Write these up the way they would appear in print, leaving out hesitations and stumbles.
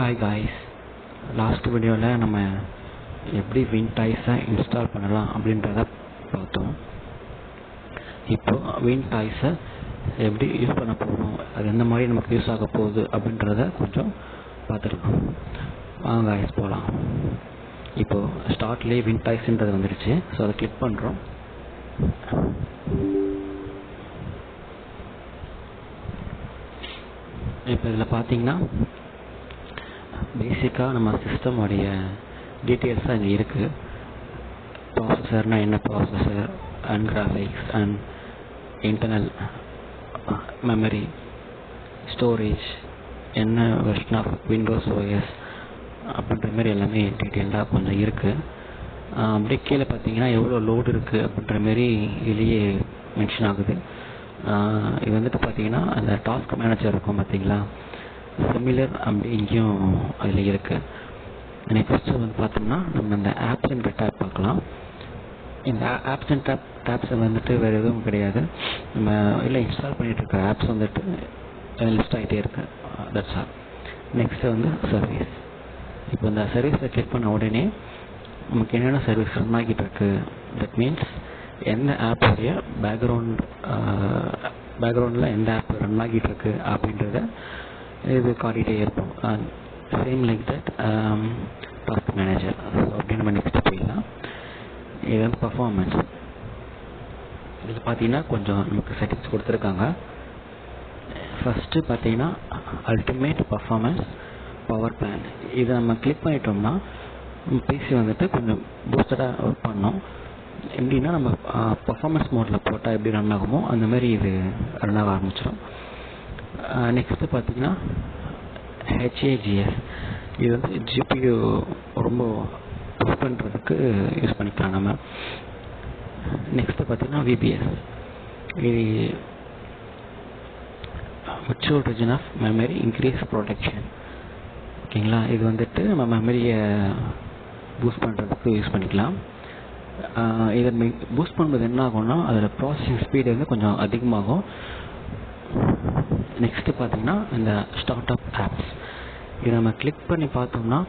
Hi guys, last வீடியோவில் நம்ம எப்படி வின்டாய்ஸை இன்ஸ்டால் பண்ணலாம் அப்படின்றத பார்த்தோம். இப்போ வின்டாய்ஸை எப்படி யூஸ் பண்ண போகிறோம், அது எந்த மாதிரி நமக்கு யூஸ் ஆக போகுது அப்படின்றத கொஞ்சம் பார்த்துருக்கோம். வாங்க காய்ஸ் போகலாம். இப்போது ஸ்டார்ட்லேயே வின்டாய்ஸ்ன்றது வந்துடுச்சு. ஸோ அதை கிளிக் பண்ணுறோம். இப்போ இதில் பார்த்தீங்கன்னா பேசிக்காக நம்ம சிஸ்டமுடைய டீட்டெயில்ஸ் தான் இங்கே இருக்குது. ப்ராசஸர்னால் என்ன processor and graphics and internal memory, storage, என்ன வெர்ஷன் ஆஃப் விண்டோஸ் ஓஎஸ் அப்படின்ற மாதிரி எல்லாமே டீட்டெயில்டாக கொஞ்சம் இருக்குது. அப்படியே கீழே பார்த்தீங்கன்னா எவ்வளோ லோடு இருக்குது அப்படின்ற மாரி இதுலேயே மென்ஷன் ஆகுது. இது வந்துட்டு பார்த்தீங்கன்னா அந்த டாஸ்க் மேனேஜர் இருக்கும் பார்த்தீங்களா, சிமிலர் அப்படி இங்கேயும் அதில் இருக்குது. நெக்ஸ்ட்டு வந்து பார்த்தோம்னா நம்ம இந்த ஆப்ஸ் அண்ட் டேப் பார்க்கலாம். இந்த ஆப்ஸ் அண்ட் டேப்ஸை வந்துட்டு வேறு எதுவும் கிடையாது, நம்ம இல்லை இன்ஸ்டால் பண்ணிகிட்டு இருக்க ஆப்ஸ் வந்துட்டு லிஸ்ட் ஆகிட்டே இருக்குது. That's all. நெக்ஸ்ட்டு வந்து சர்வீஸ். இப்போ இந்த சர்வீஸை கிளிக் பண்ண உடனே நமக்கு என்னென்ன சர்வீஸ் ரன் ஆகிட்டு இருக்கு, தட் மீன்ஸ் எந்த ஆப்புடைய பேக்ரவுண்டில் எந்த ஆப் ரன் ஆகிட்டு இருக்கு அப்படின்றத இது காட்டிகிட்டே இருப்போம். Same like that task manager. So அப்படின்னு நம்ம நெக்ஸ்ட் போயிடலாம். இது வந்து பர்ஃபார்மன்ஸ். இதில் பார்த்தீங்கன்னா கொஞ்சம் நமக்கு செட்டிங்ஸ் கொடுத்துருக்காங்க. ஃபஸ்ட்டு பார்த்தீங்கன்னா அல்டிமேட் பர்ஃபார்மன்ஸ் பவர் பிளான். இதை நம்ம கிளிக் பண்ணிட்டோம்னா பிசி வந்துட்டு கொஞ்சம் பூஸ்டடாக ஒர்க் பண்ணோம். எப்படின்னா நம்ம பர்ஃபார்மன்ஸ் மோடில் போட்டால் எப்படி ரன் ஆகுமோ அந்த மாதிரி இது ரன் ஆக ஆரம்பிச்சிடும். நெக்ஸ்ட்டு பார்த்தீங்கன்னா ஹெச்ஏஜிஎஸ். இது வந்து ஜிபியு ரொம்ப புஷ் பண்ணுறதுக்கு யூஸ் பண்ணிக்கலாம் நம்ம. நெக்ஸ்ட்டு பார்த்தீங்கன்னா விபிஎஸ். இது virtual region of memory increase protection. ஓகேங்களா, இது வந்துட்டு நம்ம மெமரியை பூஸ்ட் பண்ணுறதுக்கு யூஸ் பண்ணிக்கலாம். இதை பூஸ்ட் பண்ணும்போது என்ன ஆகும்னா அதில் ப்ராசஸிங் ஸ்பீடு வந்து கொஞ்சம் அதிகமாகும். நெக்ஸ்ட்டு பார்த்தீங்கன்னா இந்த ஸ்டார்ட் அப் ஆப்ஸ். இதை நம்ம கிளிக் பண்ணி பார்த்தோம்னா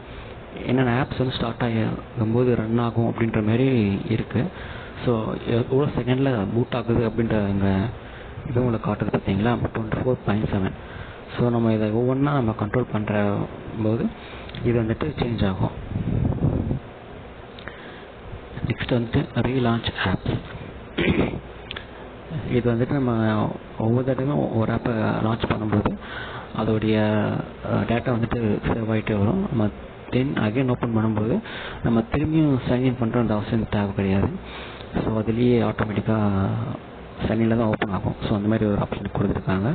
என்னென்ன ஆப்ஸ் வந்து ஸ்டார்ட் ஆகும்போது ரன் ஆகும் அப்படின்ற மாதிரி இருக்குது. ஸோ எவ்வளோ செகண்டில் பூட் ஆகுது அப்படின்ற இங்கே இது உங்களுக்கு காட்டுறது பார்த்தீங்களா, 24.7. ஸோ நம்ம இதை ஒவ்வொன்றா நம்ம கண்ட்ரோல் பண்ணுற போது இது வந்துட்டு சேஞ்ச் ஆகும். நெக்ஸ்ட் வந்துட்டு ரீலான்ச் ஆப்ஸ். இது வந்துட்டு நம்ம ஒவ்வொரு தடவையும் ஒரு ஆப்பை லான்ச் பண்ணும்போது அதோடைய டேட்டா வந்துட்டு சேவ் ஆகிட்டே வரும். நம்ம தென் அகைன் ஓப்பன் பண்ணும்போது நம்ம திரும்பியும் சைன்இன் பண்ணுற அந்த அவசியம் தேவை கிடையாது. ஸோ அதுலேயே ஆட்டோமேட்டிக்காக சைன்இனில் தான் ஓப்பன் ஆகும். ஸோ அந்த மாதிரி ஒரு ஆப்ஷன் கொடுத்துருக்காங்க.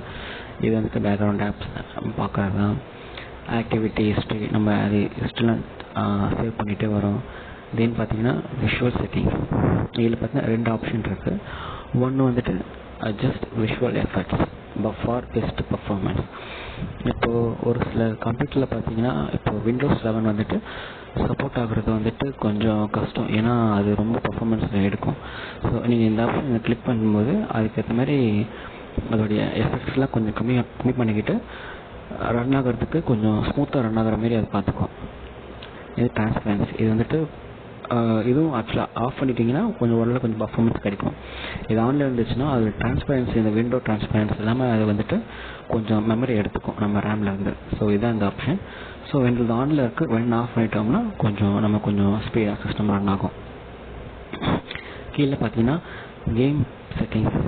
இது வந்துட்டு பேக்ரவுண்ட் ஆப்ஸ் பார்க்குறது தான். ஆக்டிவிட்டி ஹிஸ்ட்ரி, நம்ம அது ஹிஸ்ட்ரிலாம் சேவ் பண்ணிகிட்டே வரும். தென் பார்த்தீங்கன்னா விஷுவல் செட்டிங்ஸ். இதில் பார்த்தீங்கன்னா 2 ஆப்ஷன் இருக்குது. ஒன்று வந்துட்டு adjust visual effects for best performance. இப்போது ஒரு சில கம்ப்யூட்டரில் பார்த்தீங்கன்னா இப்போ விண்டோஸ் 11 வந்துட்டு சப்போர்ட் ஆகுறது வந்துட்டு கொஞ்சம் கஷ்டம், ஏன்னா அது ரொம்ப பர்ஃபார்மன்ஸ் எடுக்கும். ஸோ நீங்கள் இந்த ஆப்ஷன் கிளிக் பண்ணும்போது அதுக்கேற்ற மாதிரி அதோடைய எஃபெக்ட்ஸ்லாம் கொஞ்சம் கம்மி பண்ணிக்கிட்டு ரன் ஆகிறதுக்கு கொஞ்சம் ஸ்மூத்தாக ரன் ஆகிற மாதிரி அது பார்த்துக்கும். இது டிரான்ஸ்பரன்சி. இது வந்துட்டு இதுவும் ஆக்சுவலாக ஆஃப் பண்ணிட்டீங்கன்னா கொஞ்சம் ஓரளவு கொஞ்சம் பர்ஃபார்மன்ஸ் கிடைக்கும். இது ஆன்லைன் இருந்துச்சுன்னா அது டிரான்ஸ்பரன்சி, இந்த விண்டோ டிரான்ஸ்பரன்சி எல்லாமே அது வந்துட்டு கொஞ்சம் மெமரி எடுத்துக்கும் நம்ம ரேமில் இருந்து. ஸோ இதுதான் இந்த ஆப்ஷன். ஸோ இது ஆனில் இருக்குது, வென் ஆஃப் பண்ணிட்டோம்னா கொஞ்சம் ஸ்பீடாக சிஸ்டம் ரன் ஆகும். கீழே பார்த்தீங்கன்னா கேம் செட்டிங்ஸ்.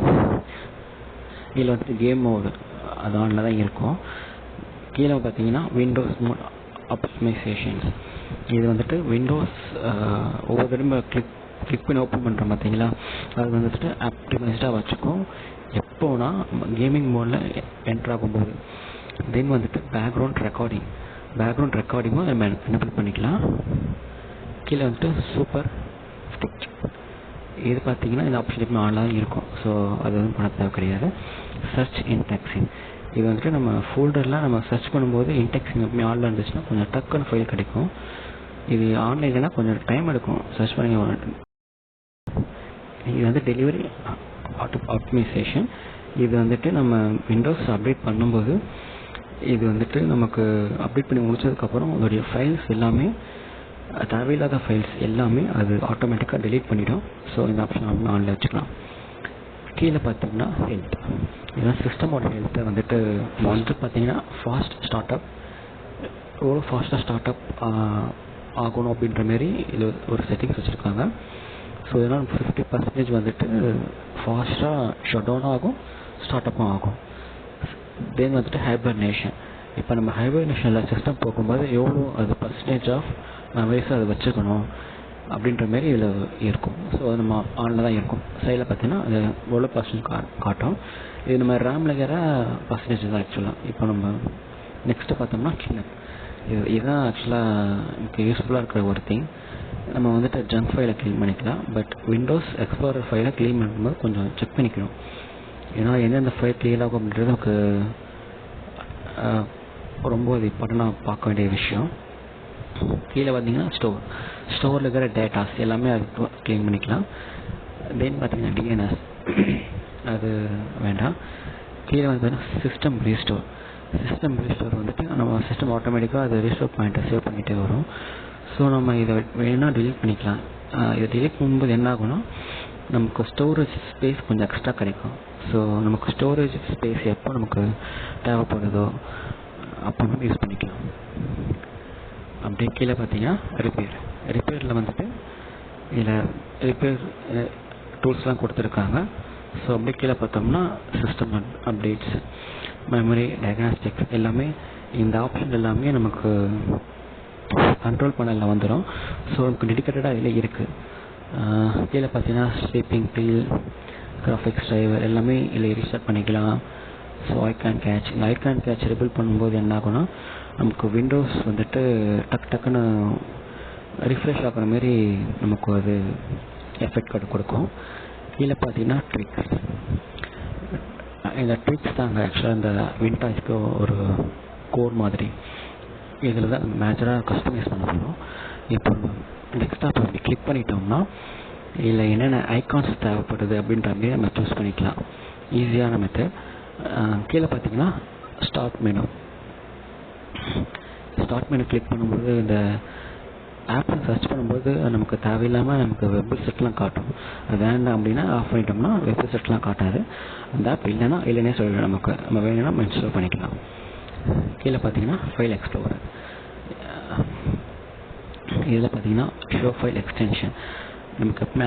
இதில் வந்துட்டு கேம் மோடு அது ஆனில் தான் இருக்கும். கீழே பார்த்தீங்கன்னா விண்டோஸ் மோட் ஆப்டிமைசேஷன்ஸ். இது வந்துட்டு விண்டோஸ் ஒவ்வொரு தடவை கிளிக் பண்ணி ஓப்பன் பண்ணுறோம் பார்த்தீங்களா, அது வந்துட்டு ஆப்டிமைஸ்டாக வச்சுக்கும் எப்போனா கேமிங் மோடில் என்ட்ரு ஆகும்போது. தென் வந்துட்டு பேக்ரவுண்ட் ரெக்கார்டிங்கும் நம்ம எனபிள் பண்ணிக்கலாம். கீழே வந்துட்டு சூப்பர் ஸ்டிச். இது பார்த்தீங்கன்னா இந்த ஆப்ஷன் எப்பவுமே ஆன்லாம் இருக்கும். ஸோ அது வந்து பண்ண தேவை கிடையாது. Search indexing. இது வந்துட்டு நம்ம ஃபோல்டரில் நம்ம சர்ச் பண்ணும்போது இன்டெக்ஸிங் எப்பவுமே ஆன்லைன் இருந்துச்சுன்னா கொஞ்சம் டக்குன்னு ஃபைல் கிடைக்கும். இது ஆன்லைன்லனா கொஞ்சம் டைம் எடுக்கும் சர்ச் பண்ணி. இது வந்து டெலிவரி ஆப்டிமைசேஷன். இது வந்துட்டு நம்ம விண்டோஸ் அப்டேட் பண்ணும்போது இது வந்துட்டு நமக்கு அப்டேட் பண்ணி முடிச்சதுக்கப்புறம் அதோடைய ஃபைல்ஸ் எல்லாமே தேவையில்லாத ஃபைல்ஸ் எல்லாமே அது ஆட்டோமேட்டிக்காக டெலீட் பண்ணிடும். ஸோ இந்த ஆப்ஷன் ஆனில் வச்சுக்கலாம். கீழே பார்த்தீங்கன்னா ஹெல்த், இதெல்லாம் சிஸ்டமோட ஹெல்த்தை வந்துட்டு பார்த்தீங்கன்னா ஃபாஸ்ட் ஸ்டார்ட் அப், எவ்வளோ ஃபாஸ்ட்டாக ஸ்டார்ட் அப் ஆகணும் அப்படின்ற மாரி இது ஒரு செட்டிங்ஸ் வச்சுருக்காங்க. ஸோ இதனால் 50% வந்துட்டு ஃபாஸ்ட்டாக ஷட் டவுன் ஆகும், ஸ்டார்ட் அப்பும் ஆகும். தென் வந்துட்டு ஹைபர்னேஷன், இப்போ நம்ம ஹைபர்னேஷனில் சிஸ்டம் போகும்போது எவ்வளோ அது பர்சன்டேஜ் ஆஃப் மெமரிஸை அதை வச்சுக்கணும் அப்படின்ற மாரி இதில் இருக்கும். ஸோ அது நம்ம ஆனில் தான் இருக்கும். சைடில் பார்த்தீங்கன்னா அது எவ்வளோ பர்சன்டேஜ் காட்டும். இது நம்ம ரேமில் இருக்கிற பர்சன்டேஜ் தான் ஆக்சுவலாக. இப்போ நம்ம நெக்ஸ்ட்டு பார்த்தோம்னா கிளீனப், இதுதான் ஆக்சுவலாக எனக்கு யூஸ்ஃபுல்லாக இருக்கிற ஒரு திங். நம்ம வந்துட்டு ஜங்க் ஃபைலை க்ளீன் பண்ணிக்கலாம். பட் விண்டோஸ் எக்ஸ்ப்ளோரர் ஃபைலை க்ளீன் பண்ணும்போது கொஞ்சம் செக் பண்ணிக்கணும். ஏன்னா எந்தெந்த ஃபைல் க்ளீன் ஆகும் அப்படின்றது நமக்கு ரொம்ப இம்பார்ட்டண்டாக பார்க்க வேண்டிய விஷயம். கீழே பார்த்தீங்கன்னா ஸ்டோரில் இருக்கிற டேட்டாஸ் எல்லாமே அது க்ளீன் பண்ணிக்கலாம். தென் பார்த்தீங்கன்னா டிஎன்எஸ் அது வேண்டாம். கீழே வந்து சிஸ்டம் ரீஸ்டோர் வந்துட்டு நம்ம சிஸ்டம் ஆட்டோமேட்டிக்காக அது ரீஸ்டோர் பாயிண்ட்டை சேவ் பண்ணிகிட்டே வரும். ஸோ நம்ம இதை வேணால் டிலீட் பண்ணிக்கலாம். இதை டிலீட் பண்ணும்போது என்ன ஆகும்னா நமக்கு ஸ்டோரேஜ் ஸ்பேஸ் கொஞ்சம் எக்ஸ்ட்ரா கிடைக்கும். ஸோ நமக்கு ஸ்டோரேஜ் ஸ்பேஸ் எப்போ நமக்கு தேவைப்படுதோ அப்போ நம்ம யூஸ் பண்ணிக்கலாம். அப்படியே கீழே பார்த்தீங்கன்னா ரிப்பேரில் வந்துட்டு இதில் ரிப்பேர் டூல்ஸ்லாம் கொடுத்துருக்காங்க. ஸோ அப்படியே கீழே பார்த்தோம்னா சிஸ்டம் அப்டேட்ஸ், மெமரி, டயக்னாஸ்டிக்ஸ் எல்லாமே இந்த ஆப்ஷன் எல்லாமே நமக்கு கண்ட்ரோல் பேனலில் வந்துடும். ஸோ நமக்கு டெடிக்கேட்டடாக இதில் இருக்குது. கீழே பார்த்தீங்கன்னா ஸ்லீப்பிங் பில், கிராஃபிக்ஸ் டிரைவர் எல்லாமே இதில் ரீஸ்டார்ட் பண்ணிக்கலாம். ஸோ ஐகான் கேட்ச் ரிபில்ட் பண்ணும்போது என்ன ஆகும்னா நமக்கு விண்டோஸ் வந்துட்டு டக்குன்னு ரிஃப்ரெஷ் ஆகிற மாரி நமக்கு அது எஃபெக்ட் கொடுக்கும். கீழே பார்த்தீங்கன்னா ட்ரிக்ஸ், இந்த ட்ரிக்ஸ் தாங்க ஆக்சுவலாக இந்த விண்டாஸ்க்கு ஒரு கோர் மாதிரி. இதில் தான் மேஜராக கஸ்டமைஸ் பண்ண போகிறோம். இப்போ டெஸ்க்டாப் அப்படி கிளிக் பண்ணிட்டோம்னா இதில் என்னென்ன ஐகான்ஸ் தேவைப்படுது அப்படின்ற மாதிரி நம்ம சூஸ் பண்ணிக்கலாம். ஈஸியான மெத்தட். கீழே பார்த்தீங்கன்னா ஸ்டார்ட் மெனு கிளிக் பண்ணும்போது இந்த ஆப்பை சர்ச் பண்ணும்போது நமக்கு தேவையில்லாமல் நமக்கு வெப்சைட்லாம் காட்டும். அது வேண்டாம் அப்படின்னா ஆஃப் பண்ணிட்டோம்னா வெப்சைட்லாம் காட்டாது. அந்த ஆப் இல்லைன்னே சொல்லிடும். நம்ம வேணும்னா நம்ம இன்ஸ்டால் பண்ணிக்கலாம். கீழே பார்த்தீங்கன்னா ஃபைல் எக்ஸ்ப்ளோரர், இதில் பார்த்தீங்கன்னா ஷோ ஃபைல் எக்ஸ்டென்ஷன். நமக்கு எப்பவுமே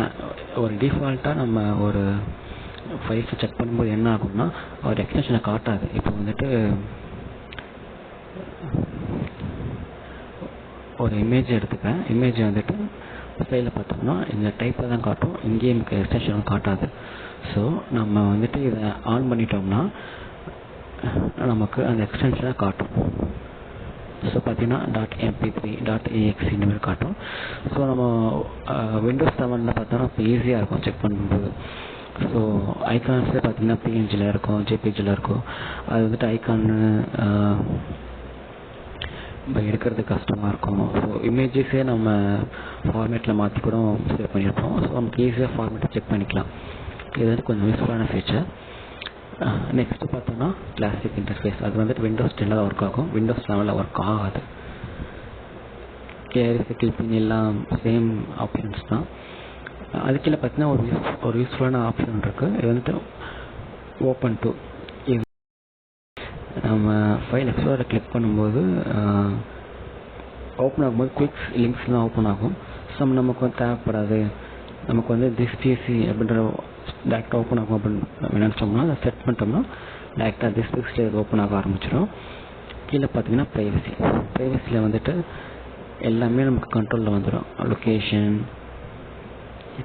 ஒரு டிஃபால்ட்டாக நம்ம ஒரு ஃபைல்ஸை செக் பண்ணும்போது என்ன ஆகும்னா ஒரு எக்ஸ்டென்ஷனை காட்டாது. இப்போ வந்துட்டு ஒரு இமேஜ் எடுத்துக்கிறேன். இமேஜ் வந்துட்டு ஃபைலில் பார்த்தோம்னா இந்த டைப்பில் தான் காட்டும், இங்கேயே நமக்கு எக்ஸ்டென்ஷன் காட்டாது. ஸோ நம்ம வந்துட்டு இதை ஆன் பண்ணிட்டோம்னா நமக்கு அந்த எக்ஸ்டென்ஷனை காட்டும். ஸோ பார்த்தீங்கன்னா .mp3 .exe இந்த மாதிரி காட்டும். ஸோ நம்ம விண்டோஸ் 7 பார்த்தோம்னா இப்போ ஈஸியாக இருக்கும் செக் பண்ணும்போது. ஸோ ஐகான்ஸே பார்த்தீங்கன்னா பிஎன்ஜியில் இருக்கும், ஜேபிஜியில் இருக்கும். அது வந்துட்டு ஐகான்னு எடுக்கிறது கஷ்டமாக இருக்கும். ஸோ இமேஜஸே நம்ம ஃபார்மேட்டில் மாற்றி கூட சேவ் பண்ணியிருப்போம். ஸோ நமக்கு ஈஸியாக ஃபார்மேட்டை செக் பண்ணிக்கலாம். இது வந்து கொஞ்சம் யூஸ்ஃபுல்லான ஃபீச்சர். நெக்ஸ்ட்டு பார்த்தோன்னா கிளாசிக் இன்டர்ஃபேஸ். அது வந்துட்டு விண்டோஸ் 10 ஒர்க் ஆகும், விண்டோஸ் 11 ஒர்க் ஆகாது. கிளிப்பிங் எல்லாம் சேம் ஆப்ஷன்ஸ் தான். அதுக்கீழே பார்த்தீங்கன்னா ஒரு யூஸ்ஃபுல்லான ஆப்ஷன் இருக்குது. இது வந்துட்டு ஓப்பன் டு. இது நம்ம ஃபைல் எக்ஸ்ப்ளோரரை கிளிக் பண்ணும்போது ஓப்பன் ஆகும்போது குயிக் லிங்க்ஸ்லாம் ஓப்பன் ஆகும். ஸோ நமக்கு வந்து தேவைப்படாது, நமக்கு வந்து திஸ் பிஎஸ்சி அப்படின்ற டேரெக்டாக ஓப்பன் ஆகும் அப்படின்னு நினச்சோம்னா அதை செட் பண்ணிட்டோம்னா டேரெக்டாக திஸ் பிஎஸ்சி ஓப்பன் ஆக ஆரம்பிச்சிடும். கீழே பார்த்தீங்கன்னா ப்ரைவசியில் வந்துட்டு எல்லாமே நமக்கு கண்ட்ரோலில் வந்துடும். லொக்கேஷன்,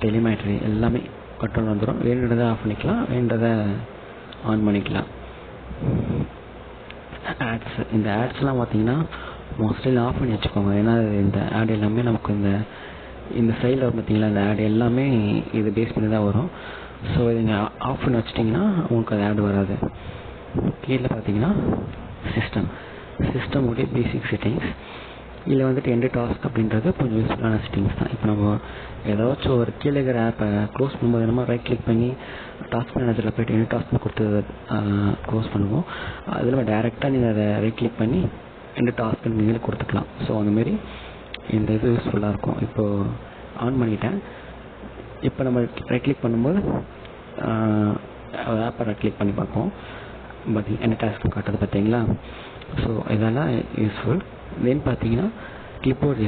டெலிமெட்ரி எல்லாமே கண்ட்ரோல் வந்துடும். வேணுன்றதை ஆஃப் பண்ணிக்கலாம், வேணுன்றதை ஆன் பண்ணிக்கலாம். ஆட்ஸ், இந்த ஆட்ஸ்லாம் பார்த்தீங்கன்னா மோஸ்ட்லி ஆஃப் பண்ணி வச்சுக்கோங்க. ஏன்னா இந்த ஆட் எல்லாமே நமக்கு இந்த சைடில் பார்த்தீங்களா இந்த ஆட் எல்லாமே இது பேஸ் பண்ணி தான் வரும். ஸோ இதை நீங்கள் ஆஃப் பண்ணி வச்சிட்டிங்கன்னா உங்களுக்கு அது ஆட் வராது. கீழே பார்த்தீங்கன்னா சிஸ்டமுடைய பேசிக் செட்டிங்ஸ். இதில் வந்துட்டு எண்டு டாஸ்க் அப்படின்றது கொஞ்சம் யூஸ்ஃபுல்லான செட்டிங்ஸ் தான். இப்போ நம்ம ஏதாச்சும் ஒரு கீழே இருக்கிற ஆப்பை க்ளோஸ் பண்ணும்போது நம்ம ரைட் கிளிக் பண்ணி டாஸ்க் மேனேஜரில் போய்ட்டு எண்டு டாஸ்க்னு கொடுத்து க்ளோஸ் பண்ணுவோம். அதில் டேரெக்டாக நீங்கள் அதை ரைட் கிளிக் பண்ணி எண்டு டாஸ்க்னு நீங்களே கொடுத்துக்கலாம். ஸோ அந்தமாரி இந்த இது யூஸ்ஃபுல்லாக இருக்கும். இப்போது ஆன் பண்ணிட்டேன். இப்போ நம்ம ரைட் கிளிக் பண்ணும்போது ஆப்பை ரைட் கிளிக் பண்ணி பார்ப்போம். எண்டு டாஸ்க் காட்டுறது பார்த்தீங்களா? ஸோ இதெல்லாம் யூஸ்ஃபுல். தென் பார்த்தீங்கன்னா கிளிப்போர்ட்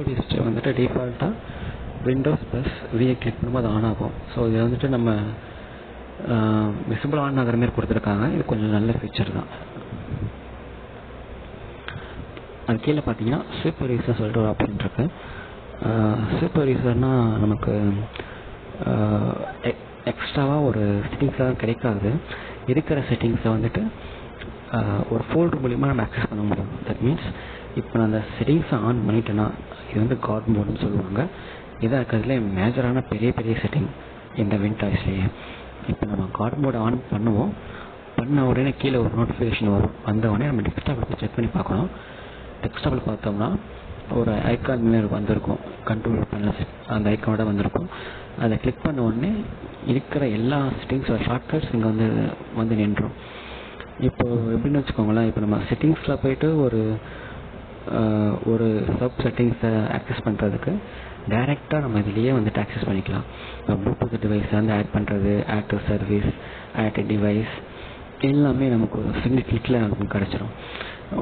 ஹிஸ்ட்ரி வந்துட்டு டிஃபால்ட்டாக விண்டோஸ் ப்ளஸ் விஐ கிளிக் பண்ணும்போது ஆன் ஆகும். ஸோ இதை வந்துட்டு நம்ம விசிபிள் ஆன் ஆகிற மாதிரி கொடுத்துருக்காங்க. இது கொஞ்சம் நல்ல ஃபீச்சர் தான். அது கீழே பார்த்தீங்கன்னா சூப்பர் யூசர் சொல்லிட்டு ஒரு ஆப்ஷன் இருக்குது. சூப்பர் யூசர்னால் நமக்கு எக்ஸ்ட்ராவாக ஒரு செட்டிங்ஸ்லாம் கிடைக்காது. இருக்கிற செட்டிங்ஸை வந்துட்டு ஒரு ஃபோல்டர் மூலிமா நம்ம ஆக்சஸ் பண்ண முடியும். தட் மீன்ஸ் இப்போ நான் அந்த செட்டிங்ஸை ஆன் பண்ணிட்டேன்னா இது வந்து காட் மோடுன்னு சொல்லுவாங்க. இதாக இருக்கிறதுல மேஜரான பெரிய பெரிய செட்டிங் இந்த விண்டாய்ஸ்லேயே. இப்போ நம்ம காட் மோடை ஆன் பண்ணுவோம். பண்ண உடனே கீழே ஒரு நோட்டிஃபிகேஷன் வரும். வந்த உடனே நம்ம டெஸ்க்டாப்பில் செக் பண்ணி பார்க்கணும். டெஸ்க்டாப்பில் பார்த்தோம்னா ஒரு ஐக்கான் மாதிரி வந்திருக்கும். கண்ட்ரோல் பண்ண அந்த ஐக்கானோட வந்திருக்கும். அதை கிளிக் பண்ண உடனே இருக்கிற எல்லா செட்டிங்ஸோட ஷார்ட்கட்ஸ் இங்கே வந்து நின்றும். இப்போது எப்படின்னு வச்சுக்கோங்களேன், இப்போ நம்ம செட்டிங்ஸில் போய்ட்டு ஒரு சப் செட்டிங்ஸை ஆக்சஸ் பண்ணுறதுக்கு டைரெக்டாக நம்ம இதிலேயே வந்துட்டு ஆக்சஸ் பண்ணிக்கலாம். ப்ளூடூத் டிவைஸை வந்து ஆட் பண்ணுறது, add to service, add to device எல்லாமே நமக்கு ஒரு சிங்கிள் கிளிக்கில் நமக்கு கிடச்சிரும்.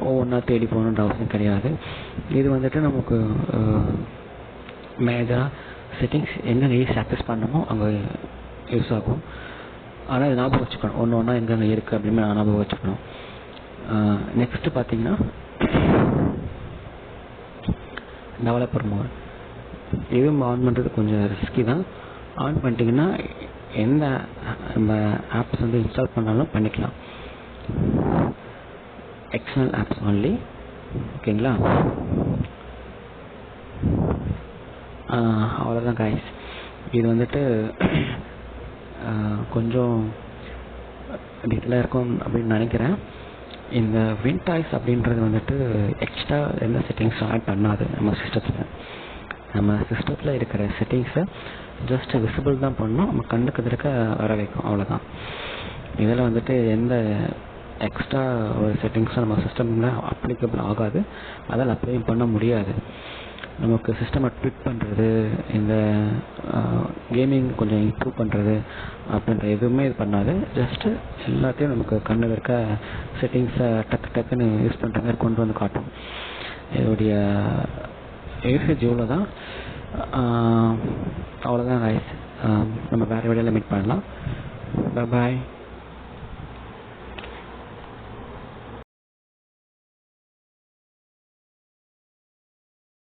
ஒவ்வொன்றா தேடி போகணுன்ற அவசியம் கிடையாது. இது வந்துட்டு நமக்கு மேஜராக செட்டிங்ஸ் எங்கெங்கே ஈஸி ஆக்சஸ் பண்ணணுமோ அங்கே யூஸ் ஆகும். ஆனால் இது ஞாபகம் வச்சுக்கணும், ஒன்று ஒன்றா எங்கெங்கே இருக்குது அப்படின்னு ஞாபகம் வச்சுக்கணும். நெக்ஸ்ட்டு பார்த்தீங்கன்னா டெவலப்பர் மோட். இதுவும் ஆன் பண்ணுறது கொஞ்சம் ரிஸ்கி தான். ஆன் பண்ணிட்டீங்கன்னா எந்த நம்ம ஆப்ஸ் வந்து இன்ஸ்டால் பண்ணாலும் பண்ணிக்கலாம். External apps only. ஓகேங்களா? அவ்வளோதான் கைஸ். இது வந்துட்டு கொஞ்சம் டீட்டெயிலாக இருக்கும் அப்படின்னு நினைக்கிறேன். இந்த விண்டாய்ஸ் அப்படின்றது வந்துட்டு எக்ஸ்ட்ரா எந்த செட்டிங்ஸும் ஆட் பண்ணாது. நம்ம சிஸ்டத்தில் இருக்கிற செட்டிங்ஸை ஜஸ்ட் விசிபிள் தான் பண்ணணும், நம்ம கண்ணுக்கு எதிர்க்க வர வைக்கும், அவ்வளோதான். இதில் வந்துட்டு எந்த எக்ஸ்ட்ரா ஒரு செட்டிங்ஸும் நம்ம சிஸ்டமில் அப்ளிகபிள் ஆகாது. அதால் அப்ளையும் பண்ண முடியாது. நமக்கு சிஸ்டமை ட்விட் பண்ணுறது, இந்த கேமிங் கொஞ்சம் இம்ப்ரூவ் பண்ணுறது அப்படின்ற எதுவுமே இது பண்ணாது. ஜஸ்ட்டு எல்லாத்தையும் நமக்கு கண்ணில் இருக்க செட்டிங்ஸை டக்குன்னு யூஸ் பண்ணுற மாதிரி கொண்டு வந்து காட்டும். இதோடைய யூசேஜ் இவ்வளோ தான். அவ்வளோதான் கைஸ். நம்ம வேறு வீடியோவில் மீட் பண்ணலாம். பாய்.